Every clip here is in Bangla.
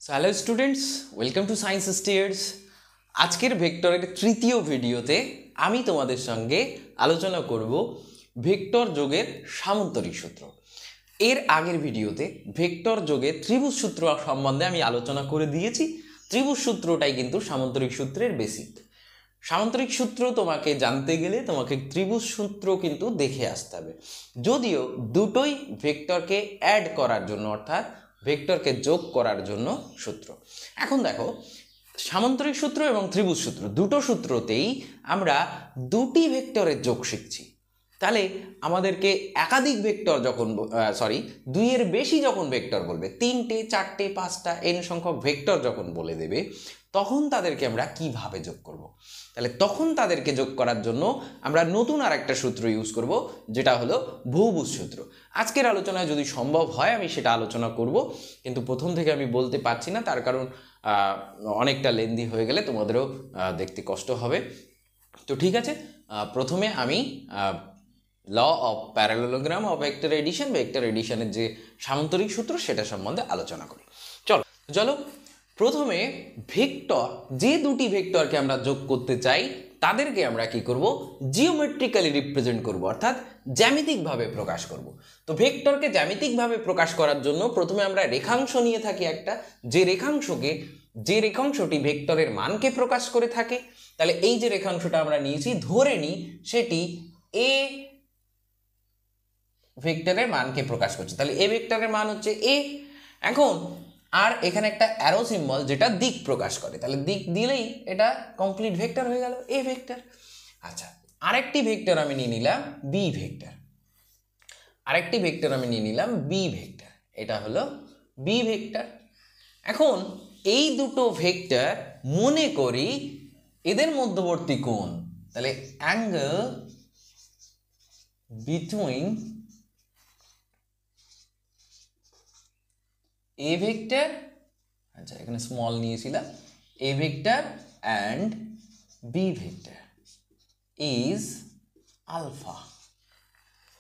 Hello students, welcome to science stairs. আজকের ভেক্টরের তৃতীয় ভিডিওতে আমি তোমাদের সঙ্গে আলোচনা করব ভেক্টর যোগের সামন্তরিক সূত্র। এর আগের ভিডিওতে ভেক্টর যোগের ত্রিভুজ সূত্র সম্বন্ধে আমি আলোচনা করে দিয়েছি। ত্রিভুজ সূত্রটাই কিন্তু সামন্তরিক সূত্রের বেসিক। সামন্তরিক সূত্র তোমাকে জানতে গেলে তোমাকে ত্রিভুজ সূত্র কিন্তু দেখে আসতে হবে, যদিও দুটোই ভেক্টরকে অ্যাড করার জন্য, অর্থাৎ ভেক্টরকে যোগ করার জন্য সূত্র। এখন দেখো, সামন্তরিক সূত্র এবং ত্রিভুজ সূত্র দুটো সূত্রতেই আমরা দুটি ভেক্টরের যোগ শিখছি। তাহলে আমাদেরকে একাধিক ভেক্টর যখন দুইয়ের বেশি যখন ভেক্টর বলবে, 3টে 4টে 5টা এন সংখ্যক ভেক্টর যখন বলে দেবে, তখন তাদেরকে আমরা কিভাবে যোগ করব। তাহলে তখন তাদেরকে যোগ করার জন্য আমরা নতুন আর একটা সূত্র ইউজ করব, যেটা হলো বহুভুজ সূত্র। আজকের আলোচনায় যদি সম্ভব হয় আমি সেটা আলোচনা করব, কিন্তু প্রথম থেকে আমি বলতে পারছি না, তার কারণ অনেকটা লেন্দি হয়ে গেলে তোমাদেরও দেখতে কষ্ট হবে। তো ঠিক আছে, প্রথমে আমি law of parallelogram of vector এডিশনের যে সামন্তরিক সূত্র সেটা সম্বন্ধে আলোচনা করি। চলো প্রথমে ভেক্টর, যে দুটি ভেক্টরকে আমরা যোগ করতে চাই তাদেরকে আমরা কি করব, জিওমেট্রিক্যালি রিপ্রেজেন্ট করব, অর্থাৎ জ্যামিতিকভাবে প্রকাশ করব। তো ভেক্টরকে জ্যামিতিকভাবে প্রকাশ করার জন্য প্রথমে আমরা রেখাংশ নিয়ে থাকি একটা, যে রেখাংশটি ভেক্টরের মানকে প্রকাশ করে থাকে। তাহলে এই যে রেখাংশটা আমরা নিয়েছি, ধরে নিই সেটি এ ভেক্টরের মানকে প্রকাশ করছে। তাহলে এ ভেক্টরের মান হচ্ছে এ। এখন আর এখানে একটা অ্যারো সিম্বল যেটা দিক প্রকাশ করে, তাহলে দিক দিলেই এটা কমপ্লিট ভেক্টর হয়ে গেল, এ ভেক্টর। আচ্ছা, আরেকটি ভেক্টর আমি নিয়ে নিলাম বি ভেক্টর, এটা হলো বি ভেক্টর। এখন এই দুটো ভেক্টর মনে করি এদের মধ্যবর্তী কোণ, তাহলে অ্যাঙ্গেল বিটুইন এ ভেক্টর, আচ্ছা এখানে স্মল নিয়েছিলাম, A vector and B vector is alpha.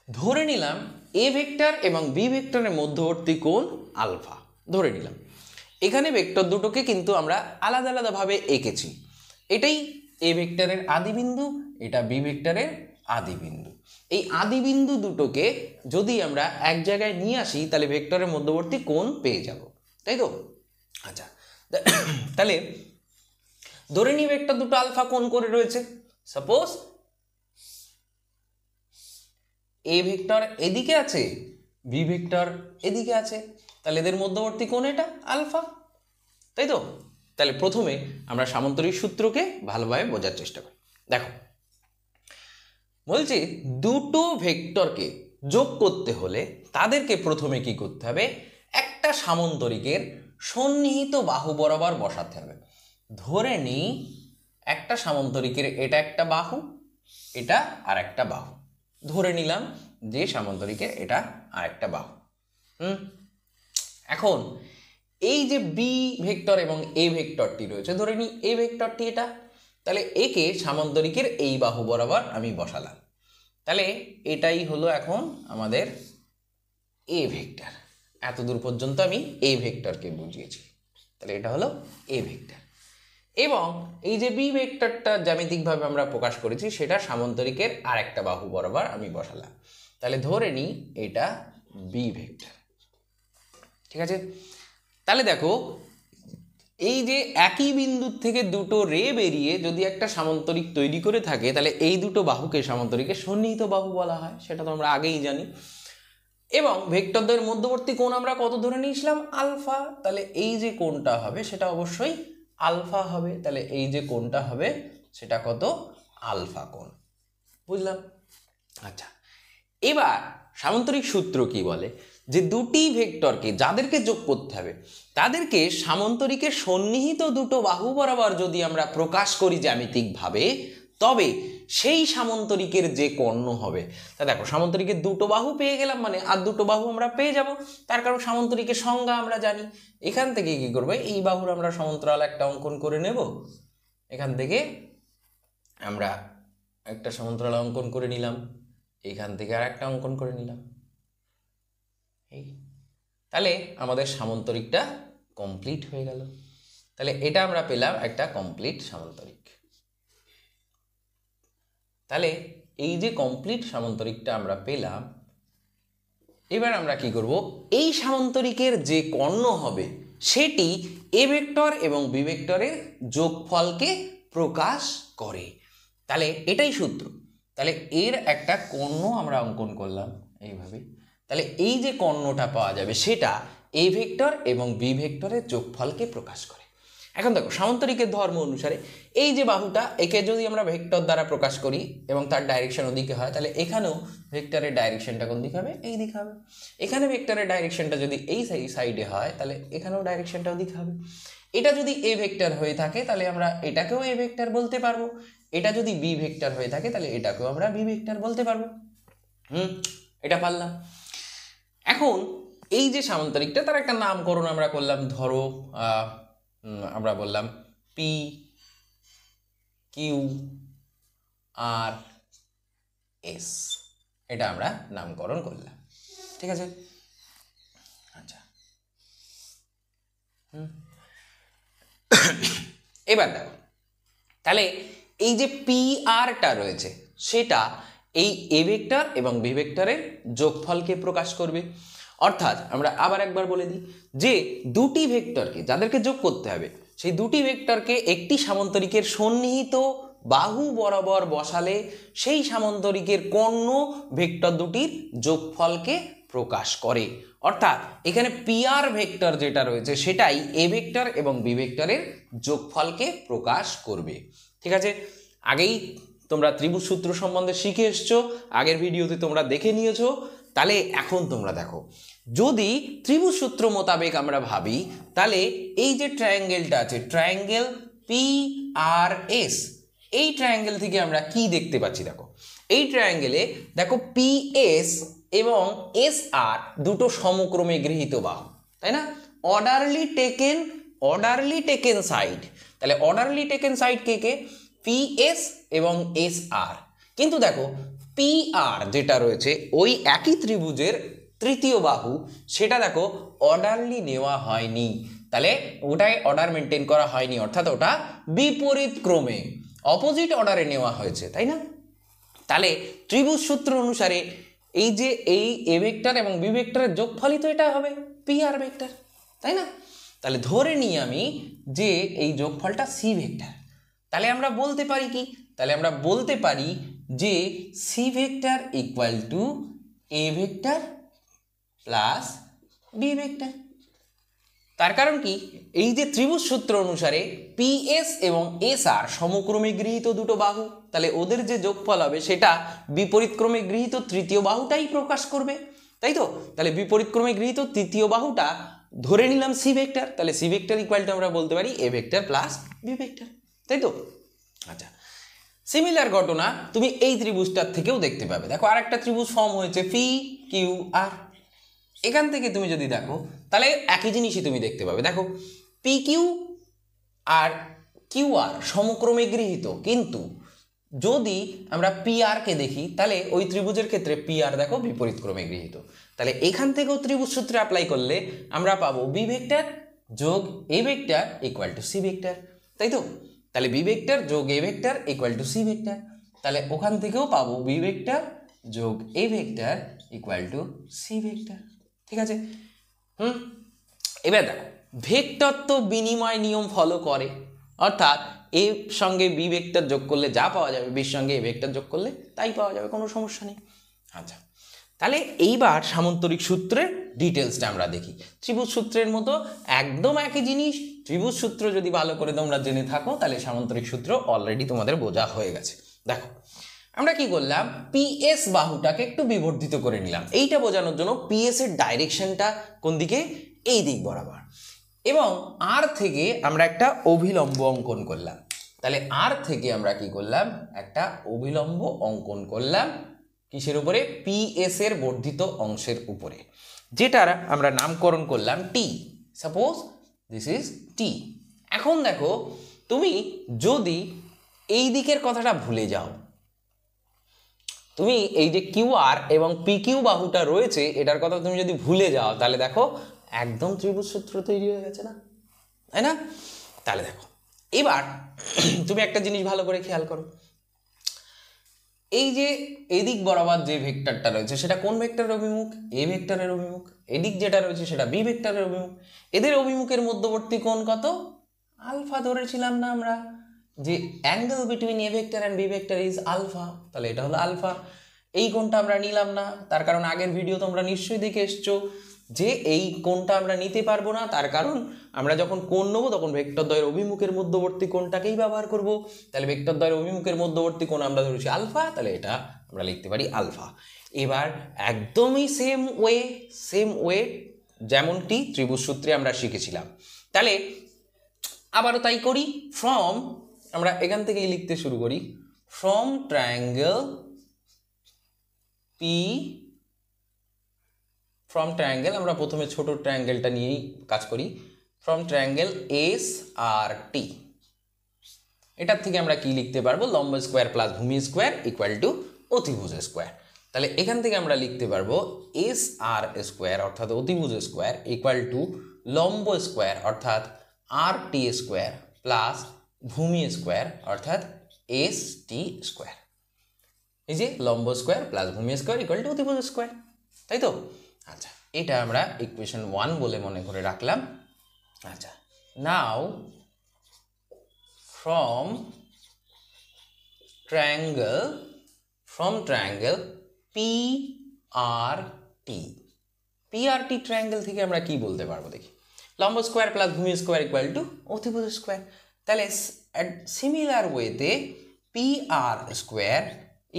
ধরে নিলাম এ ভেক্টর এবং বি ভেক্টরের মধ্যবর্তী কোণ আলফা ধরে নিলাম। এখানে ভেক্টর দুটোকে কিন্তু আমরা আলাদা আলাদাভাবে এঁকেছি। এটাই এ ভেক্টরের আদিবিন্দু, এটা বি ভেক্টরের আদিবিন্দু। এই আদিবিন্দু দুটোকে যদি আমরা এক জায়গায় নিয়ে আসি তাহলে ভেক্টরের মধ্যবর্তী কোণ পেয়ে যাব, তাই তো? আচ্ছা, তাহলে ধরে নিই ভেক্টর দুটো আলফা কোণ করে রয়েছে। সাপোজ এ ভেক্টর এদিকে আছে, বি ভেক্টর এদিকে আছে, তাহলে এদের মধ্যবর্তী কোণ এটা আলফা, তাই তো? তাহলে প্রথমে আমরা সামন্তরিক সূত্রকে ভালোভাবে বোঝার চেষ্টা করি। দেখো, বলছি দুটো ভেক্টরকে যোগ করতে হলে তাদেরকে প্রথমে কি করতে হবে, একটা সামন্তরিকের সন্নিহিত বাহু বরাবর বসাতে হবে। ধরে নিই একটা সামন্তরিকের এটা একটা বাহু, এটা আর একটা বাহু, ধরে নিলাম যে সামন্তরিকের এটা আর একটা বাহু। এখন এই যে বি ভেক্টর এবং এ ভেক্টরটি রয়েছে, ধরে নিই এ ভেক্টরটি এটা, তাহলে একে সামন্তরিকের এই বাহু বরাবর আমি বসালাম। তাহলে এটাই হলো এখন আমাদের এ ভেক্টর। এতদূর পর্যন্ত আমি এ ভেক্টরকে বুঝিয়েছি, তাহলে এটা হলো এ ভেক্টর। এবং এই যে বি ভেক্টরটা জ্যামিতিকভাবে আমরা প্রকাশ করেছি সেটা সামন্তরিকের আর একটা বাহু বরাবর আমি বসালাম, তাহলে ধরে নিই এটা বি ভেক্টর। ঠিক আছে, তাহলে দেখো এই যে একই বিন্দুর থেকে দুটো রে বেরিয়ে যদি একটা সামন্তরিক তৈরি করে থাকে, তাহলে এই দুটো বাহুকে সামন্তরিকের সন্নিহিত বাহু বলা হয়, সেটা তো আমরা আগেই জানি। এবং ভেক্টরদের মধ্যবর্তী কোণ আমরা কত ধরে নিয়েছিলাম, আলফা। তাহলে এই যে কোণটা হবে সেটা অবশ্যই আলফা হবে, তাহলে এই যে কোণটা হবে সেটা কত, আলফা কোণ। বুঝলাম? আচ্ছা, এবার সামন্তরিক সূত্র কি বলে, যে দুটি ভেক্টরকে যাদেরকে যোগ করতে হবে তাদেরকে সামন্তরিকের সন্নিহিত দুটো বাহু বরাবর যদি আমরা প্রকাশ করি জ্যামিতিকভাবে, তবে সেই সামন্তরিকের যে কর্ণ হবে, তা দেখো সামন্তরিকের দুটো বাহু পেয়ে গেলাম, মানে আর দুটো বাহু আমরা পেয়ে যাব, তার কারণ সামন্তরিকের সংজ্ঞা আমরা জানি। এখান থেকে কি করবো, এই বাহুর আমরা সমান্তরাল একটা অঙ্কন করে নেব, এখান থেকে আমরা একটা সমান্তরাল অঙ্কন করে নিলাম, এইখান থেকে আর একটা অঙ্কন করে নিলাম, এই তাহলে আমাদের সামন্তরিকটা কমপ্লিট হয়ে গেল। তাহলে এটা আমরা পেলাম একটা কমপ্লিট সামান্তরিক। তাহলে এই যে কমপ্লিট সামান্তরিকটা আমরা পেলাম, এবার আমরা কি করব, এই সামান্তরিকের যে কর্ণ হবে সেটি এ ভেক্টর এবং বি ভেক্টরের যোগফলকে প্রকাশ করে। তাহলে এটাই সূত্র। তাহলে এর একটা কর্ণ আমরা অঙ্কন করলাম এইভাবে। তাহলে এই যে কর্ণটা পাওয়া যাবে সেটা এ ভেক্টর এবং বি ভেক্টরের যোগফলকে প্রকাশ করে। এখন দেখো সামান্তরিকের ধর্ম অনুসারে এই যে বাহুটা, একে যদি আমরা ভেক্টর দ্বারা প্রকাশ করি এবং তার ডাইরেকশন ওদিকে হয়, তাহলে এখানেও ভেক্টরের ডাইরেকশনটা কোন দিকে হবে? এই দিকে হবে। এখানে ভেক্টরের ডাইরেকশনটা যদি এই সাইডে হয়, তাহলে এখানেও ডাইরেকশনটা ওদিকে হবে। এটা যদি এ ভেক্টর হয়ে থাকে তাহলে আমরা এটাকেও এ ভেক্টর বলতে পারবো, এটা যদি বি ভেক্টর হয়ে থাকে তাহলে এটাকেও আমরা বি ভেক্টর বলতে পারবো। এটা পারলাম। এখন এই যে সামান্তরিকটা, তার একটা নামকরণ আমরা করলাম। ধরো আমরা বললাম পি কিউ আর এস, এটা আমরা নামকরণ করলাম। ঠিক আছে? আচ্ছা, এবার দেখো, তাহলে এই যে পি আরটা রয়েছে সেটা এই এ ভেক্টর এবং বি ভেক্টরের যোগফলকে প্রকাশ করবে। অর্থাৎ আমরা আবার একবার বলে দিই যে দুটি ভেক্টরকে যাদেরকে যোগ করতে হবে, সেই দুটি ভেক্টরকে একটি সামান্তরিকের সন্নিহিত বাহু বরাবর বসালে সেই সামান্তরিকের কর্ণ ভেক্টর দুটির যোগফলকে প্রকাশ করে। অর্থাৎ এখানে পি আর ভেক্টর যেটা রয়েছে সেটাই এ ভেক্টর এবং বি ভেক্টরের যোগফলকে প্রকাশ করবে। ঠিক আছে? আগেই তোমরা ত্রিভুজ সূত্র সম্বন্ধে শিখে এসছো, আগের ভিডিওতে তোমরা দেখে নিয়েছো। তাহলে এখন তোমরা দেখো, যদি ত্রিভুজ সূত্র মোতাবেক আমরা ভাবি, তাহলে এই যে ট্রায়াঙ্গেলটা আছে, ট্রায়াঙ্গেল পি আর এস, এই ট্রায়াঙ্গেল থেকে আমরা কি দেখতে পাচ্ছি? দেখো, এই ট্রায়াঙ্গেলে দেখো পি এস এবং এস আর দুটো সমক্রমে গৃহীত বাহু, তাই না? Orderly taken side. তাহলে অর্ডারলি টেকেন সাইড কে কে? পি এস এবং এস আর। কিন্তু দেখো পি আর যেটা রয়েছে ওই একই ত্রিভুজের তৃতীয় বাহু, সেটা দেখো অর্ডারলি নেওয়া হয়নি। তাহলে ওটাই অর্ডার মেনটেন করা হয়নি, অর্থাৎ ওটা বিপরীত ক্রমে অপোজিট অর্ডারে নেওয়া হয়েছে, তাই না? তাহলে ত্রিভুজ সূত্র অনুসারে এই যে এই এ ভেক্টর এবং বি ভেক্টরের যোগফলই তো এটা হবে পি আর ভেক্টর, তাই না? তাহলে ধরে নিই আমি যে এই যোগফলটা সি ভেক্টর। তাহলে আমরা বলতে পারি কি? তাহলে আমরা বলতে পারি যে C vector equal to A vector plus B vector. তার কারণ কি? এই যে ত্রিভুজ সূত্র অনুসারে পি এস এবং এস আর সমক্রমে গৃহীত দুটো বাহু, তাহলে ওদের যে যোগফল হবে সেটা বিপরীত ক্রমে গৃহীত তৃতীয় বাহুটাই প্রকাশ করবে, তাই তো? তাহলে বিপরীত ক্রমে গৃহীত তৃতীয় বাহুটা ধরে নিলাম সি ভেক্টর। তাহলে সি ভেক্টর ইকুয়াল টু আমরা বলতে পারি A vector plus B vector, তাই তো? আচ্ছা, সিমিলার ঘটনা তুমি এই ত্রিভুজটার থেকেও দেখতে পাবে। দেখো আরেকটা ত্রিভুজ ফর্ম হয়েছে পি কিউ আর। এখান থেকে তুমি যদি দেখো তাহলে একই জিনিসই তুমি দেখতে পাবে। দেখো P Q R Q R সমক্রমে গৃহীত, কিন্তু যদি আমরা পি আর কে দেখি তাহলে ওই ত্রিভুজের ক্ষেত্রে পি আর দেখো বিপরীত ক্রমে গৃহীত। তাহলে এখান থেকেও ত্রিভুজ সূত্রে অ্যাপ্লাই করলে আমরা পাবো বি ভেক্টর যোগ A vector equal to C vector, তাই তো? তাহলে বি ভেক্টর যোগ A vector equal to C vector. তাহলে ওখান থেকেও পাবো বি ভেক্টর যোগ A vector equal to C vector. ঠিক আছে? এবার দেখো ভেক্টর তো বিনিময় নিয়ম ফলো করে, অর্থাৎ এর সঙ্গে বি ভেক্টর যোগ করলে যা পাওয়া যাবে বির সঙ্গে এ ভেক্টর যোগ করলে তাই পাওয়া যাবে, কোনো সমস্যা নেই। আচ্ছা, তাহলে এইবার সামান্তরিক সূত্রের ডিটেলসটা আমরা দেখি। ত্রিভুজ সূত্রের মতো একদম একই জিনিস। ত্রিভুজ সূত্র যদি ভালো করে তোমরা জেনে থাকো তাহলে সামান্তরিক সূত্র অলরেডি তোমাদের বোঝা হয়ে গেছে। দেখো আমরা কি করলাম, পিএস বাহুটাকে একটু বিবর্ধিত করে নিলাম এইটা বোঝানোর জন্য। পিএস এর ডাইরেকশনটা কোন দিকে? এই দিক বরাবর। এবং আর থেকে আমরা একটা অভিলম্ব অঙ্কন করলাম। তাহলে আর থেকে আমরা কি করলাম, একটা অভিলম্ব অঙ্কন করলাম কিসের উপরে? পিএস এর বর্ধিত অংশের উপরে, যেটার আমরা নামকরণ করলাম টি। সাপোজ দিস ইজ টি। এখন দেখো তুমি যদি এই দিকের কথাটা ভুলে যাও, তুমি এই যে কিউ আর এবং পি কিউ বাহুটা রয়েছে এটার কথা তুমি যদি ভুলে যাও, তাহলে দেখো একদম ত্রিভুজ সূত্র তৈরি হয়ে গেছে না? তাই না? তাহলে দেখো এবার তুমি একটা জিনিস ভালো করে খেয়াল করো, এই যে এদিক বরাবর যে ভেক্টরটা রয়েছে সেটা কোন ভেক্টরের অভিমুখ? এ ভেক্টরের অভিমুখ। এদিক যেটা রয়েছে সেটা বি ভেক্টরের অভিমুখ। এদের অভিমুখের মধ্যবর্তী কোণ কত? আলফা ধরেছিলাম না আমরা, যে angle between A vector and B vector is alpha, তাহলে এটা হলো আলফা। এই কোণটা আমরা নিলাম না, তার কারণ আগের ভিডিও তোমরা নিশ্চয়ই দেখে এসছো যে এই কোণটা আমরা নিতে পারবো না, তার কারণ আমরা যখন কোণ নেবো তখন ভেক্টর দ্বয়ের অভিমুখের মধ্যবর্তী কোণটাকেই ব্যবহার করব। তাহলে ভেক্টর দ্বয়ের অভিমুখের মধ্যবর্তী কোণ আমরা ধরেছি আলফা, তাহলে এটা আমরা লিখতে পারি আলফা। এবার একদমই সেম ওয়ে যেমনটি ত্রিভুজ সূত্রে আমরা শিখেছিলাম, তাহলে আবারও তাই করি। ফ্রম, আমরা এখান থেকেই লিখতে শুরু করি, from triangle P, from triangle আমরা প্রথমে ছোট ট্রায়াঙ্গেলটা নিয়েই কাজ করি, ফ্রম ট্রায়াঙ্গেল এস আর টি, এটার থেকে আমরা কি লিখতে পারবো? লম্ব স্কোয়ার প্লাস ভূমি স্কোয়ার ইকুয়াল টু অতিভুজ স্কোয়ার। তাহলে এখান থেকে আমরা লিখতে পারবো এস আর স্কোয়ার অর্থাৎ অতিভুজ স্কোয়ার ইকুয়াল টু লম্ব স্কোয়ার অর্থাৎ আর টি স্কোয়ার প্লাস ভূমি স্কোয়ার অর্থাৎ এস টি স্কোয়ার। এই যে লম্ব স্কোয়ার প্লাস ভূমি স্কোয়ার ইকুয়াল টু অতিভুজ স্কোয়ার, তাই তো? আচ্ছা, এটা আমরা ইকুয়েশন 1 বলে মনে করে রাখলাম। আচ্ছা, নাও from triangle PRT, PRT triangle থেকে আমরা কি বলতে পারবো দেখি? লম্ব স্কোয়ার প্লাস ভূমি স্কোয়ার ইকুয়াল টু অতিভুজ স্কোয়ার। তাহলে সিমিলার ওয়েতে PR স্কোয়ার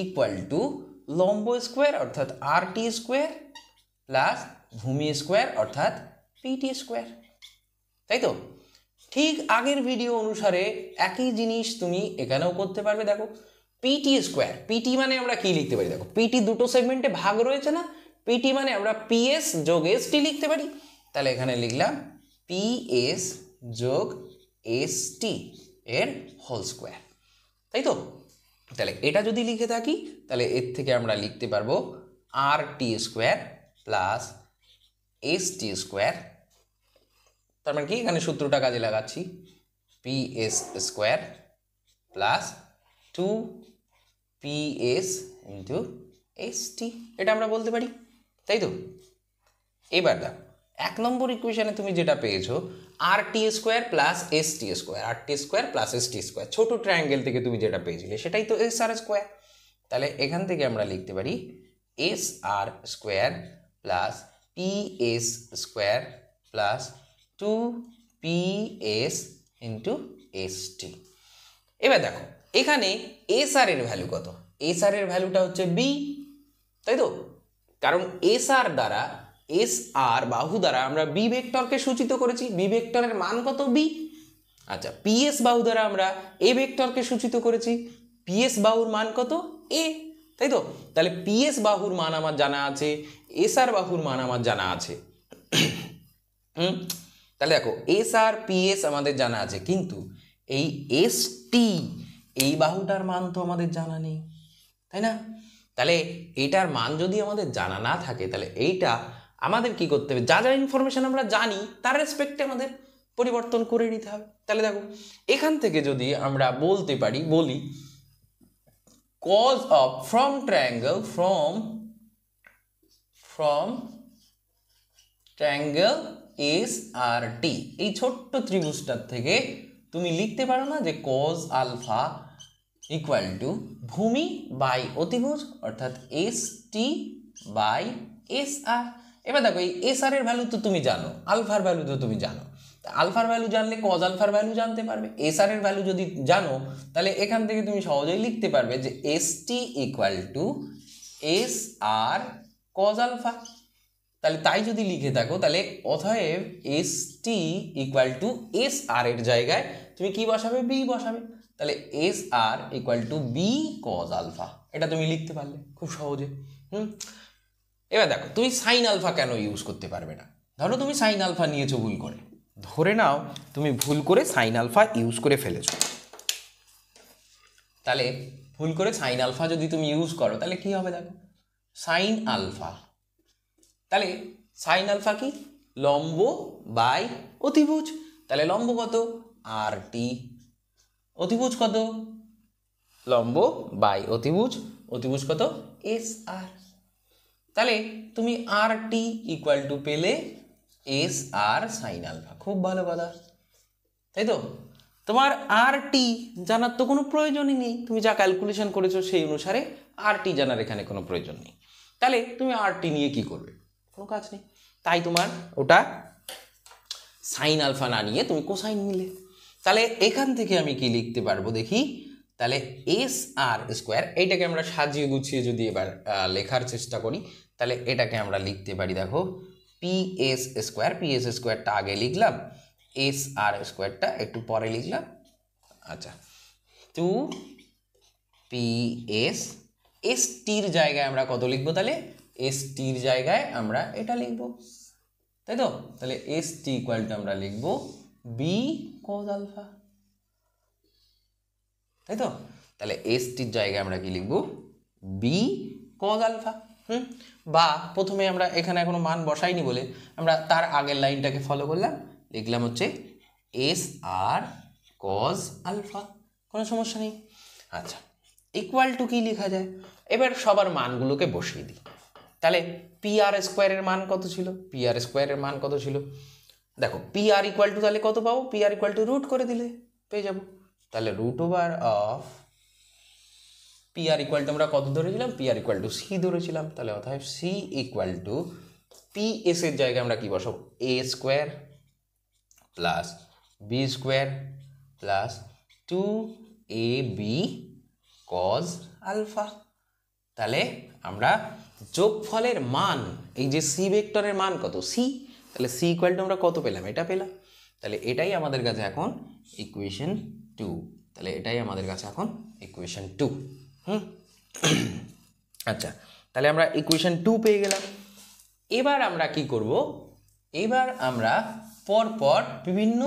ইকুয়াল টু লম্ব স্কোয়ার অর্থাৎ RT স্কোয়ার প্লাস ভূমি স্কোয়ার অর্থাৎ PT স্কোয়ার, তাই তো? ঠিক আগের ভিডিও অনুসারে একই জিনিস তুমি এখানেও করতে পারবে। দেখো পিটি স্কোয়ার, পিটি মানে আমরা কি লিখতে পারি? দেখো পিটি দুটো সেগমেন্টে ভাগ রয়েছে না, পিটি মানে আমরা পিএস যোগ এসটি লিখতে পারি। তাহলে এখানে লিখলাম পিএস যোগ এসটি এর হোল স্কোয়ার, তাই তো? তাহলে এটা যদি লিখে থাকি তাহলে এর থেকে আমরা লিখতে পারবো R T square plus S T square, তার মানে কি এখানে সূত্রটা কাজে লাগাচ্ছি, PS square plus 2PS into ST, এটা আমরা বলতে পারি, তাই তো? এবার দেখো 1 নম্বর ইকুয়েশনে তুমি যেটা পেয়েছো R T square plus S T square, R T square plus S T square, ছোট ট্রায়াঙ্গেল থেকে তুমি যেটা পেয়েছিলে সেটাই তো এস আর স্কোয়ার। তাহলে এখান থেকে আমরা লিখতে পারি S R square plus PS square plus 2PS into ST. এবার দেখো এখানে এস আর এর ভ্যালু কত? এস আর এর ভ্যালুটা হচ্ছে বি, তাই তো? কারণ এস আর দ্বারা, এস আর বাহু দ্বারা আমরা বি ভেক্টরকে সূচিত করেছি, বি ভেক্টরের মান কত? বি। আচ্ছা, পিএস বাহু দ্বারা আমরা এ ভেক্টরকে সূচিত করেছি, পিএস বাহুর মান কত? এ, তাই তো? তাহলে পিএস বাহুর মান আমার জানা আছে, এস আর বাহুর মান আমার জানা আছে। তাহলে দেখো এস আর পিএস আমাদের জানা আছে, কিন্তু এই এস টি এই বাহুটার মান তো আমাদের জানা নেই, তাই না? তাহলে এটার মান যদি আমাদের জানা না থাকে তাহলে এইটা আমাদের কি করতে হবে? যা যা ইনফরমেশন আমরা জানি তার রেসপেক্টে আমাদের পরিবর্তন করে নিতে হবে। তাহলে দেখো এখান থেকে যদি আমরা বলতে পারি, বলি cos of from triangle S R T, এই ছোট্ট ত্রিভুজটার থেকে তুমি লিখতে পারো না যে কজ আলফা ইকুয়াল টু ভূমি বাই অতিভুজ অর্থাৎ S T by S R. এবার দেখো এই এস আর এর ভ্যালু তো তুমি জানো, আলফার ভ্যালু তো তুমি জানো, আলফার ভ্যালু জানলে কজ আলফার ভ্যালু জানতে পারবে। এস আর এর ভ্যালু যদি জানো তাহলে এখান থেকে তুমি সহজেই লিখতে পারবে যে S T equal to S R cos alpha. তাহলে তাই যদি লিখে থাকো তাহলে অতএব S T equal to S R এর জায়গায় তুমি কি বসাবে? বি বসাবে। তাহলে S R equal to B cos alpha, এটা তুমি লিখতে পারলে খুব সহজে। এবার দেখো তুমি সাইন আলফা কেন ইউজ করতে পারবে না? ধরো তুমি সাইন আলফা নিয়েছো ভুল করে, ধরে নাও তুমি ভুল করে সাইন আলফা ইউজ করে ফেলেছো, তাহলে ভুল করে সাইন আলফা যদি তুমি ইউজ করো তাহলে কি হবে? দেখো সাইন আলফা, তাহলে সাইন আলফা কি? লম্ব বাই অতিভুজ। তাহলে লম্ব কত আর টি, অতিভুজ কত লম্ব বাই অতিভুজ, অতিভুজ কত এস আর। তাহলে তুমি আর টি ইকুয়াল টু পেলে এস আর সাইন আলফা। খুব ভালো কথা, তাই তো? তোমার আর টি জানার তো কোনো প্রয়োজনই নেই, তুমি যা ক্যালকুলেশন করেছো সেই অনুসারে আর টি জানার এখানে কোনো প্রয়োজন নেই। তাহলে তুমি আর টি নিয়ে কি করবে? কোনো কাজ নেই। তাই তোমার ওটা সাইন আলফা না নিয়ে তুমি কোসাইন নিলে। তাহলে এখান থেকে আমি কি লিখতে পারবো দেখি? তাহলে এস আর স্কোয়ার, এইটাকে আমরা সাজিয়ে গুছিয়ে যদি এবার লেখার চেষ্টা করি, তাহলে এটাকে আমরা লিখতে পারি, দেখো P S square, P S স্কোয়ারটা আগে লিখলাম, এস আর স্কোয়ারটা একটু পরে লিখলাম। আচ্ছা, টু পি এস, এস টির জায়গায় আমরা কত লিখবো? তাহলে এস টির জায়গায় আমরা এটা লিখবো, তাই তো? তাহলে এস টি ইকুয়াল টু আমরা লিখবো বি কজ আলফা, তাই তো? তাহলে এস টির জায়গায় আমরা কি লিখবো? B cos alpha. বা প্রথমে আমরা এখানে এখনো মান বসাইনি বলে আমরা তার আগের লাইনটাকে ফলো করলাম, লিখলাম হচ্ছে এস আর কজ আলফা, কোনো সমস্যা নেই। আচ্ছা, ইকুয়াল টু কি লেখা যায়? এবার সবার মানগুলোকে বসিয়ে দিই। তাহলে পি আর স্কোয়ারের মান কত ছিল? পি আর স্কোয়ারের মান কত ছিল? দেখো পি আর ইকুয়াল টু তাহলে কত পাবো? P R equal to root করে দিলে পেয়ে যাবো। তাহলে root over of P R equal to আমরা কত ধরেছিলাম? P R equal to C ধরেছিলাম। তাহলে অর্থাৎ C equal to P S এর জায়গায় আমরা কি বসাবো? A square plus B square plus two A B cos alpha. তাহলে আমরা যোগফলের মান, এই যে সি ভেক্টরের মান কত? সি। তাহলে সি ইকুয়াল টু আমরা কত পেলাম? এটা পেলাম। তাহলে এটাই আমাদের কাছে এখন ইকুয়েশন 2। তাহলে এটাই আমাদের কাছে এখন ইকুয়েশন 2। আচ্ছা, তাহলে আমরা ইকুয়েশন 2 পেয়ে গেলাম। এবার আমরা কি করব? এবার আমরা পরপর বিভিন্ন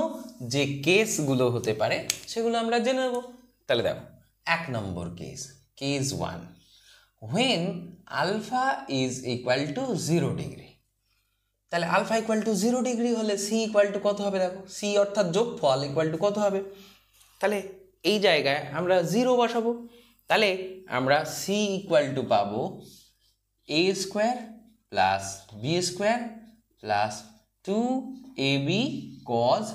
যে কেসগুলো হতে পারে সেগুলো আমরা জেনে নেব। তাহলে দেখো 1 নম্বর case, case 1, when alpha is equal to 0 degree. তাহলে আলফা ইকুয়াল টু 0 ডিগ্রি হলে সি ইকুয়াল টু কত হবে? দেখো সি অর্থাৎ যোগফল ইকুয়াল টু কত হবে? তাহলে এই জায়গায় আমরা 0 বসাবো। তাহলে আমরা সি ইকুয়াল টু পাবো A square plus B square plus 2ab cos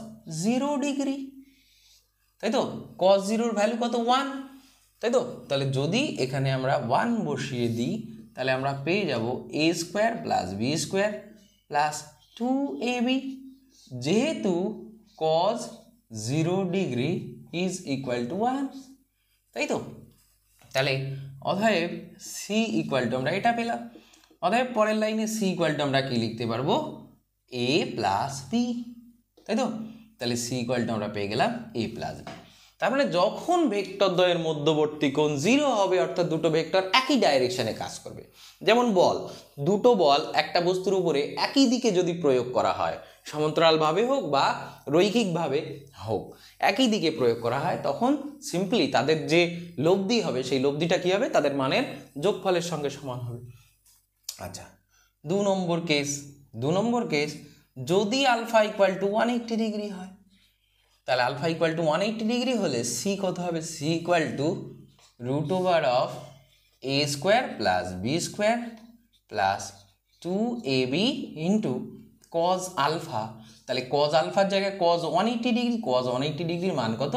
0 degree, তাই তো? cos 0 ভ্যালু কত? 1, তাই তো? তাহলে যদি এখানে আমরা 1 বসিয়ে দিই তাহলে আমরা পেয়ে যাব A square plus B square plus 2ab, যেহেতু cos 0 degree is equal to 1, তাই তো? তাহলে অতএব সি ইকুয়াল টু আমরা এটা পেলাম। অতএব পরের লাইনে সি ইকুয়াল টু আমরা কি লিখতে পারবো? এ প্লাস বি, তাই তো? তাহলে সি ইকুয়াল টু আমরা পেয়ে গেলাম এ প্লাস বি। তার মানে যখন ভেক্টর দ্বয়ের মধ্যবর্তী কোণ 0 হবে, অর্থাৎ দুটো ভেক্টর একই ডাইরেকশনে কাজ করবে। যেমন বল, দুটো বল একটা বস্তুর উপরে একই দিকে যদি প্রয়োগ করা হয়, সমান্তরালভাবে হোক বা রৈখিকভাবে হোক, একই দিকে প্রয়োগ করা হয়, তখন সিম্পলি তাদের যে লব্ধি হবে সেই লব্ধিটা কি হবে? তাদের মানের যোগফলের সঙ্গে সমান হবে। আচ্ছা, 2 নম্বর কেস, যদি আলফা ইকুয়াল টু 180 ডিগ্রি হয়, তাহলে আলফা ইকুয়াল টু 180 ডিগ্রি হলে সি কত হবে? C equal to root over of A square plus B square plus 2ab into cos alpha. তাহলে কজ আলফার জায়গায় কজ 180 ডিগ্রি, কজ 180 ডিগ্রির মান কত?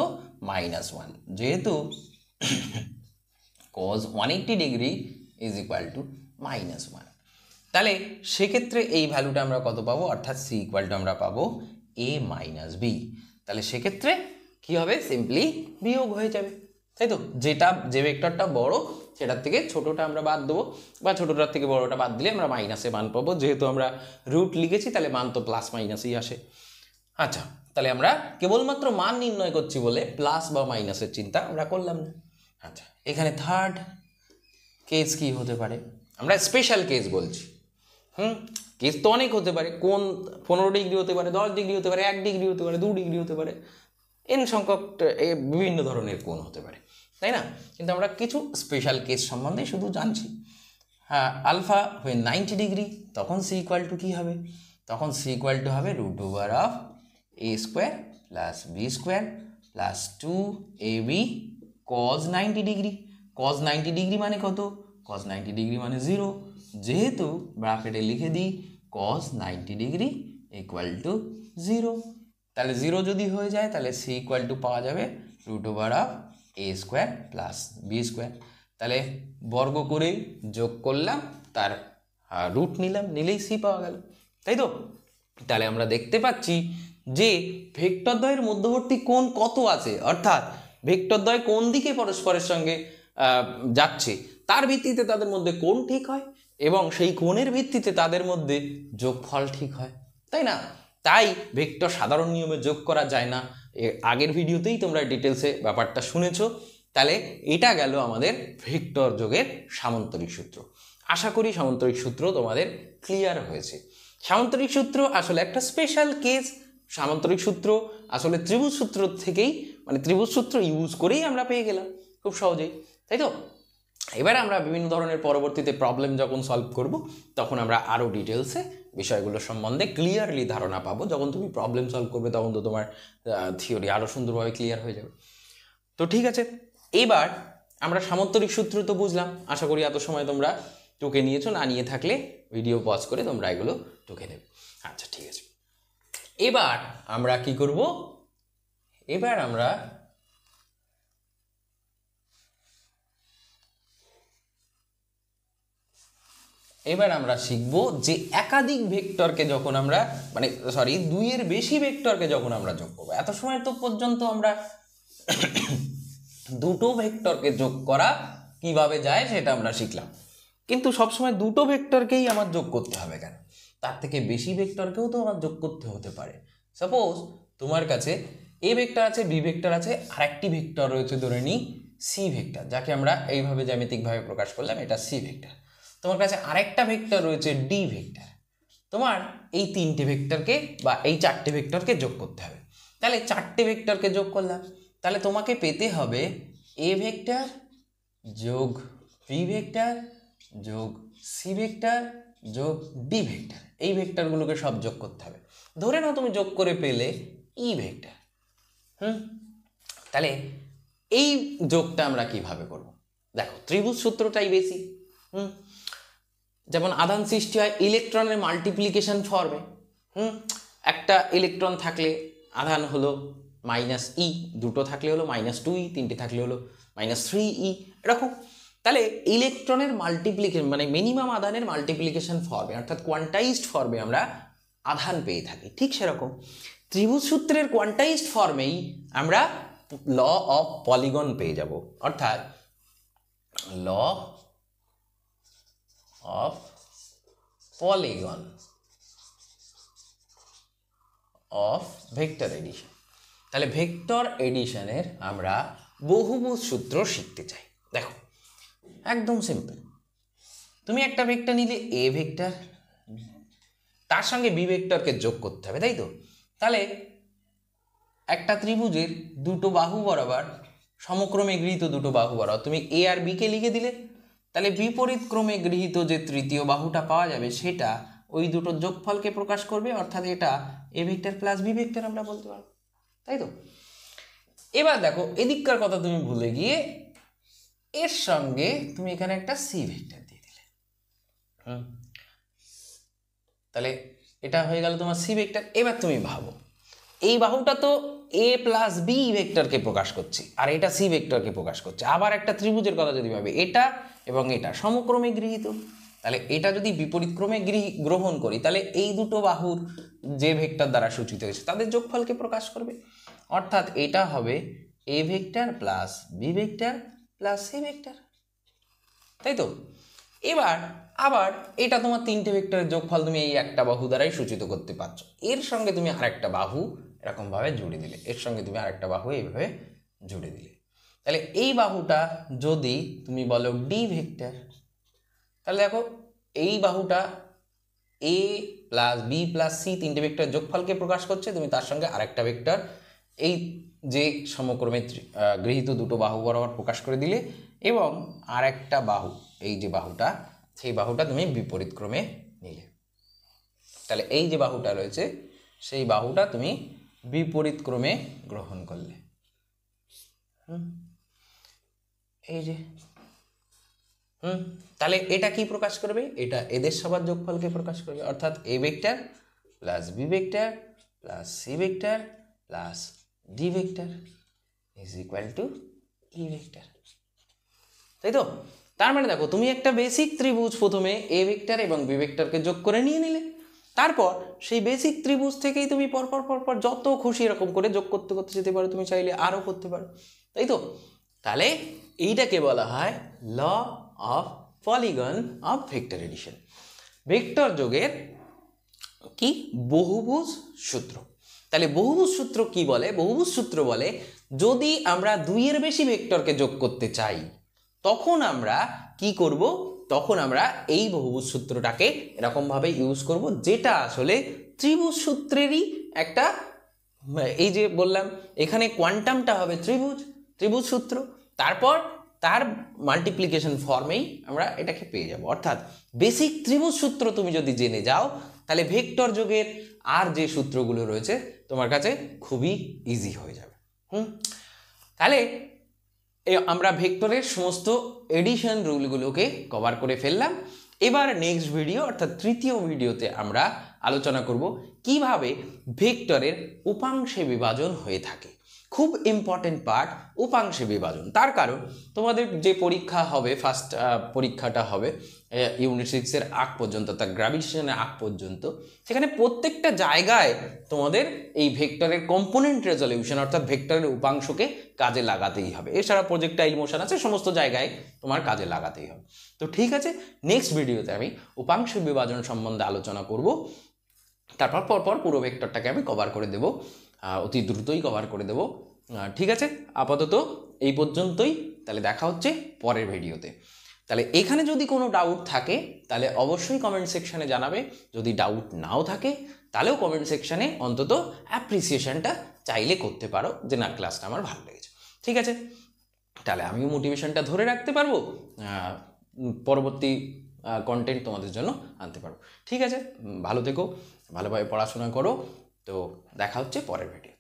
-1, যেহেতু cos 180 degree is equal to -1। তাহলে সেক্ষেত্রে এই ভ্যালুটা আমরা কত পাবো? অর্থাৎ সি ইকুয়াল টু আমরা পাবো a মাইনাস বি। তাহলে সেক্ষেত্রে কি হবে? সিম্পলি বিয়োগ হয়ে যাবে, তাই তো? যে ভেক্টরটা বড় সেটার থেকে ছোটটা আমরা বাদ দেবো, বা ছোটটার থেকে বড়টা বাদ দিলে আমরা মাইনাসে মান পাবো। যেহেতু আমরা রুট লিখেছি তাহলে মান তো প্লাস মাইনাসই আসে। আচ্ছা, তাহলে আমরা কেবলমাত্র মান নির্ণয় করছি বলে প্লাস বা মাইনাসের চিন্তা আমরা করলাম না। আচ্ছা, এখানে থার্ড কেস কি হতে পারে? আমরা স্পেশাল কেস বলছি। কেস তো অনেক হতে পারে, কোন 15 ডিগ্রি হতে পারে, 10 ডিগ্রি হতে পারে, 1 ডিগ্রি হতে পারে, 2 ডিগ্রি হতে পারে, এন সংখ্যক বিভিন্ন ধরনের কোণ হতে পারে, তাই না? কিন্তু আমরা কিছু স্পেশাল কেস সম্বন্ধে শুধু জানছি। হ্যাঁ, আলফা হয়ে 90 ডিগ্রি, তখন সি ইকুয়াল টু কী হবে? তখন সি ইকুয়াল টু হবে root over of A square plus B square plus 2ab cos 90 degree. cos 90 degree মানে কত? cos 90 ডিগ্রি মানে 0, যেহেতু ব্র্যাকেটে লিখে দিই cos 90 ডিগ্রি ইকুয়াল টু 0, তাহলে 0 যদি হয়ে যায় তাহলে সি ইকুয়াল টু পাওয়া যাবে root over of A square plus B square. তাহলে বর্গ করেই যোগ করলাম, তার রুট নিলাম, নিলেই সি পাওয়া গেল, তাই তো? তাহলে আমরা দেখতে পাচ্ছি যে ভেক্টর দ্বয়ের মধ্যবর্তী কোণ কত আছে, অর্থাৎ ভেক্টর দ্বয় কোন দিকে পরস্পরের সঙ্গে যাচ্ছে তার ভিত্তিতে তাদের মধ্যে কোণ ঠিক হয় এবং সেই কোণের ভিত্তিতে তাদের মধ্যে যোগফল ঠিক হয়, তাই না? তাই ভেক্টর সাধারণ নিয়মে যোগ করা যায় না, আগের ভিডিওতেই তোমরা ডিটেলসে ব্যাপারটা শুনেছো। তাহলে এটা গেল আমাদের ভেক্টর যোগের সামান্তরিক সূত্র। আশা করি সামান্তরিক সূত্র তোমাদের ক্লিয়ার হয়েছে। সামান্তরিক সূত্র আসলে একটা স্পেশাল কেস। সামান্তরিক সূত্র আসলে ত্রিভুজ সূত্র থেকেই, মানে ত্রিভুজ সূত্র ইউজ করেই আমরা পেয়ে গেলাম খুব সহজেই, তাই তো? এবার আমরা বিভিন্ন ধরনের পরবর্তীতে প্রবলেম যখন সলভ করব তখন আমরা আরও ডিটেলসে বিষয়গুলো সম্বন্ধে ক্লিয়ারলি ধারণা পাবো। যখন তুমি প্রবলেম সলভ করবে তখন তো তোমার থিওরি আরও সুন্দরভাবে ক্লিয়ার হয়ে যাবে। তো ঠিক আছে, এবার আমরা সামান্তরিক সূত্র তো বুঝলাম, আশা করি এত সময় তোমরা টুকে নিয়েছো, না নিয়ে থাকলে ভিডিও পজ করে তোমরা এগুলো টুকে নেবে। আচ্ছা ঠিক আছে, এবার আমরা কি করব? এবার আমরা শিখব যে একাধিক ভেক্টরকে যখন আমরা, মানে সরি, দুইয়ের বেশি ভেক্টরকে যখন আমরা যোগ করবো। এত সময় তো পর্যন্ত আমরা দুটো ভেক্টরকে যোগ করা কিভাবে যায় সেটা আমরা শিখলাম, কিন্তু সবসময় দুটো ভেক্টরকেই আমার যোগ করতে হবে কেন? তার থেকে বেশি ভেক্টরকেও তো আমার যোগ করতে হতে পারে। সাপোজ তোমার কাছে এ ভেক্টর আছে, বি ভেক্টর আছে, আর একটি ভেক্টর রয়েছে ধরে নিই সি ভেক্টর, যাকে আমরা এইভাবে জ্যামিতিকভাবে প্রকাশ করলাম, এটা সি ভেক্টর। তোমার কাছে আরেকটা ভেক্টর রয়েছে ডি ভেক্টর। তোমার এই তিনটে ভেক্টরকে বা এই চারটে ভেক্টরকে যোগ করতে হবে। তাহলে চারটে ভেক্টরকে যোগ করলাম, তাহলে তোমাকে পেতে হবে এ ভেক্টর যোগ বি ভেক্টর যোগ সি ভেক্টর যোগ ডি ভেক্টর। এই ভেক্টরগুলোকে সব যোগ করতে হবে। ধরে নাও তুমি যোগ করে পেলে ই ভেক্টর। তাহলে এই যোগটা আমরা কিভাবে করব? দেখো, ত্রিভুজ সূত্রটাই বেশি। যেমন আধান সৃষ্টি হয় ইলেকট্রনের মাল্টিপ্লিকেশন ফর্মে। একটা ইলেকট্রন থাকলে আধান হলো -e, দুটো থাকলে হলো -2e, তিনটে থাকলে হলো -3e, এরকম। তাহলে ইলেকট্রনের মাল্টিপ্লিকেশন মানে মিনিমাম আধানের মাল্টিপ্লিকেশন ফর্মে, অর্থাৎ কোয়ান্টাইজড ফর্মে আমরা আধান পেয়ে থাকি। ঠিক সেরকম ত্রিভুজ সূত্রের কোয়ান্টাইজড ফর্মেই আমরা ল অফ পলিগন পেয়ে যাব, অর্থাৎ law of polygon of vector addition. তাহলে ভেক্টর এডিশনের আমরা বহুভুজ সূত্র শিখতে চাই। দেখো, একদম সিম্পল। তুমি একটা ভেক্টর নিলে এ ভেক্টর, তার সঙ্গে বি ভেক্টরকে যোগ করতে হবে, তাই তো? তাহলে একটা ত্রিভুজের দুটো বাহু বরাবর, সমক্রমে গৃহীত দুটো বাহু বরাবর তুমি এ আর বি কে লিখে দিলে, তাহলে বিপরীত ক্রমে গৃহীত যে তৃতীয় বাহুটা পাওয়া যাবে সেটা ওই দুটো যোগফলকে প্রকাশ করবে, অর্থাৎ এটা A vector plus B vector আমরা বলতে পারবো, তাই তো? এবার দেখো, এদিককার কথা তুমি ভুলে গিয়ে এর সঙ্গে তুমি এখানে একটা সি ভেক্টর দিয়ে দিলে। তাহলে এটা হয়ে গেল তোমার সি ভেক্টর। এবার তুমি ভাবো, এই বাহুটা তো এ প্লাস বি ভেক্টরকে প্রকাশ করছে আর এটা সি ভেক্টরকে প্রকাশ করছে। আবার একটা ত্রিভুজের কথা যদি ভাবে, এটা এবং এটা সমক্রমে গৃহীত, তাহলে এটা যদি বিপরীত ক্রমে গ্রহণ করি তাহলে এই দুটো বাহুর যে ভেক্টর দ্বারা সূচিত হয়েছে তাদের যোগফলকে প্রকাশ করবে, অর্থাৎ এটা হবে A vector plus B vector plus C vector, তাই তো? এবার আবার এটা তোমার তিনটে ভেক্টরের যোগফল তুমি এই একটা বাহু দ্বারাই সূচিত করতে পারছো। এর সঙ্গে তুমি আরেকটা বাহু এরকমভাবে জুড়ে দিলে, এর সঙ্গে তুমি আরেকটা বাহু এইভাবে জুড়ে দিলে। তাহলে এই বাহুটা যদি তুমি বলো ডি ভেক্টর, তাহলে দেখো এই বাহুটা এ প্লাস বি প্লাস সি তিনটে ভেক্টর যোগফলকে প্রকাশ করছে, তুমি তার সঙ্গে আরেকটা ভেক্টর এই যে সমক্রমে গৃহীত দুটো বাহু বরাবর প্রকাশ করে দিলে, এবং আরেকটা বাহু এই যে বাহুটা, সেই বাহুটা তুমি বিপরীত ক্রমে নিলে। তাহলে এই যে বাহুটা রয়েছে সেই বাহুটা তুমি বিপরীত ক্রমে গ্রহণ করলে। এই যে তাহলে এটা কি প্রকাশ করবে? এটা এদের সবার যোগফলকে প্রকাশ করবে, অর্থাৎ A vector plus B vector plus C vector plus D vector is equal to E vector. তাই তো? তার মানে দেখো, তুমি একটা বেসিক ত্রিভুজ প্রথমে এ ভেক্টর এবং বি ভেক্টরকে যোগ করে নিয়ে নিলে, তারপর সেই বেসিক ত্রিভুজ থেকেই তুমি পরপর যত খুশি এরকম করে যোগ করতে করতে যেতে পারো, তুমি চাইলে আরও করতে পারো। তাই তো? তাহলে এইটাকে বলা হয় law of polygon of vector addition, vector যোগের কি বহুভুজ সূত্র। তাহলে বহুভুজ সূত্র কি বলে? বহুভুজ সূত্র বলে যদি আমরা দুইয়ের বেশি ভেক্টরকে যোগ করতে চাই তখন আমরা কি করব? তখন আমরা এই বহুভুজ সূত্রটাকে এরকমভাবে ইউজ করব, যেটা আসলে ত্রিভুজ সূত্রেরই একটা, এই যে বললাম এখানে কোয়ান্টামটা হবে ত্রিভুজ সূত্র, তারপর তার মাল্টিপ্লিকেশন ফর্মেই আমরা এটাকে পেয়ে যাব। অর্থাৎ বেসিক ত্রিভুজ সূত্র তুমি যদি জেনে যাও তাহলে ভেক্টর যোগের আর যে সূত্রগুলো রয়েছে তোমার কাছে খুবই ইজি হয়ে যাবে। তাহলে আমরা ভেক্টরের সমস্ত এডিশন রুলগুলোকে কভার করে ফেললাম। এবার নেক্সট ভিডিও অর্থাৎ তৃতীয় ভিডিওতে আমরা আলোচনা করব কিভাবে ভেক্টরের উপাংশে বিভাজন হয়ে থাকে। খুব ইম্পর্টেন্ট পার্ট উপাংশে বিভাজন, তার কারণ তোমাদের যে পরীক্ষা হবে, ফার্স্ট পরীক্ষাটা হবে ইউনিট 6-এর আগ পর্যন্ত, তার গ্র্যাভিটেশনের আগ পর্যন্ত, সেখানে প্রত্যেকটা জায়গায় তোমাদের এই ভেক্টরের কম্পোনেন্ট রেজলিউশন অর্থাৎ ভেক্টরের উপাংশকে কাজে লাগাতেই হবে। এছাড়া প্রজেক্টাইল মোশন আছে, সমস্ত জায়গায় তোমার কাজে লাগাতেই হবে। তো ঠিক আছে, নেক্সট ভিডিওতে আমি উপাংশ বিভাজন সম্বন্ধে আলোচনা করব। তারপর পরপর পুরো ভেক্টরটাকে আমি কভার করে দেব, অতি দ্রুতই কভার করে দেব। ঠিক আছে, আপাতত এই পর্যন্তই। তাহলে দেখা হচ্ছে পরের ভিডিওতে। তাহলে এখানে যদি কোনো ডাউট থাকে তাহলে অবশ্যই কমেন্ট সেকশানে জানাবে। যদি ডাউট নাও থাকে তাহলেও কমেন্ট সেকশানে অন্তত অ্যাপ্রিসিয়েশনটা চাইলে করতে পারো যে না, ক্লাসটা আমার ভালো লেগেছে। ঠিক আছে, তাহলে আমিও মোটিভেশনটা ধরে রাখতে পারবো, পরবর্তী কন্টেন্ট তোমাদের জন্য আনতে পারবো। ঠিক আছে, ভালো থেকো, ভালোভাবে পড়াশোনা করো। তো দেখা হচ্ছে পরের ভিডিও।